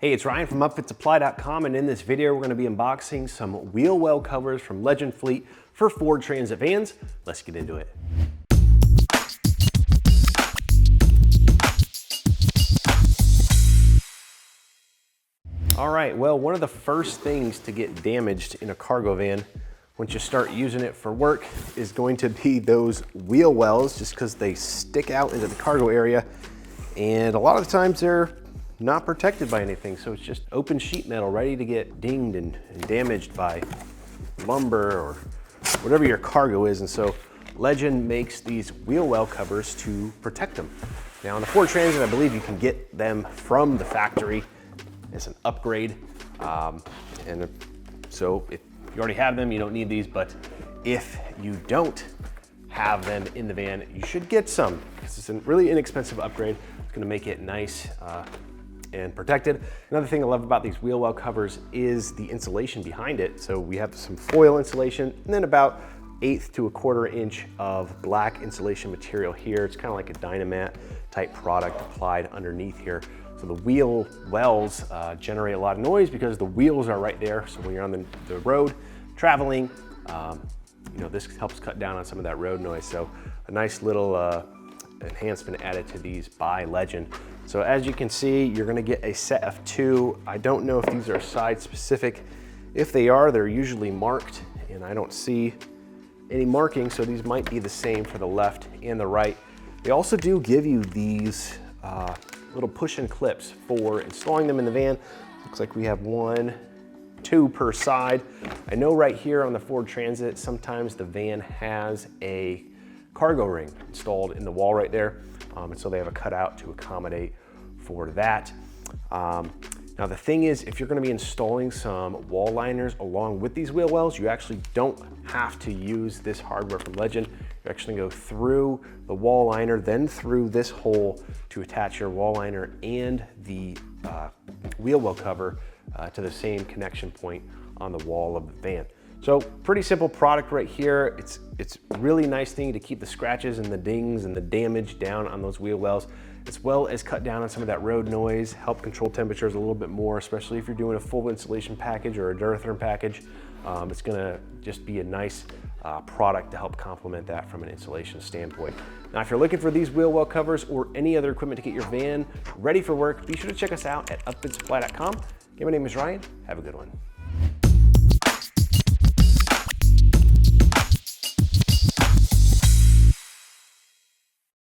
Hey, it's Ryan from upfitsupply.com, and in this video we're going to be unboxing some wheel well covers from Legend Fleet for Ford Transit vans. Let's get into it. All right, well, one of the first things to get damaged in a cargo van once you start using it for work is going to be those wheel wells, just because they stick out into the cargo area, and a lot of the times they're not protected by anything, so it's just open sheet metal ready to get dinged and damaged by lumber or whatever your cargo is. And so Legend makes these wheel well covers to protect them. Now on the Ford Transit, I believe you can get them from the factory as an upgrade, so if you already have them, you don't need these, but if you don't have them in the van, you should get some, because it's a really inexpensive upgrade. It's going to make it nice and protected. Another thing I love about these wheel well covers is the insulation behind it. So we have some foil insulation and then about 1/8 to 1/4 inch of black insulation material here. It's kind of like a Dynamat type product applied underneath here. So the wheel wells generate a lot of noise because the wheels are right there. So when you're on the road traveling, this helps cut down on some of that road noise. So a nice little enhancement added to these by Legend. So as you can see, you're gonna get a set of 2. I don't know if these are side specific. If they are, they're usually marked, and I don't see any marking, so these might be the same for the left and the right. They also do give you these little push-in clips for installing them in the van. Looks like we have 1, 2 per side. I know right here on the Ford Transit, sometimes the van has a cargo ring installed in the wall right there. And so they have a cutout to accommodate for that. Now the thing is, if you're going to be installing some wall liners along with these wheel wells, you actually don't have to use this hardware from Legend. You actually go through the wall liner, then through this hole to attach your wall liner and the wheel well cover to the same connection point on the wall of the van. So pretty simple product right here. It's a really nice thing to keep the scratches and the dings and the damage down on those wheel wells, as well as cut down on some of that road noise, help control temperatures a little bit more, especially if you're doing a full insulation package or a Duratherm package. It's gonna just be a nice product to help complement that from an insulation standpoint. Now, if you're looking for these wheel well covers or any other equipment to get your van ready for work, be sure to check us out at upfitsupply.com. Again, my name is Ryan. Have a good one.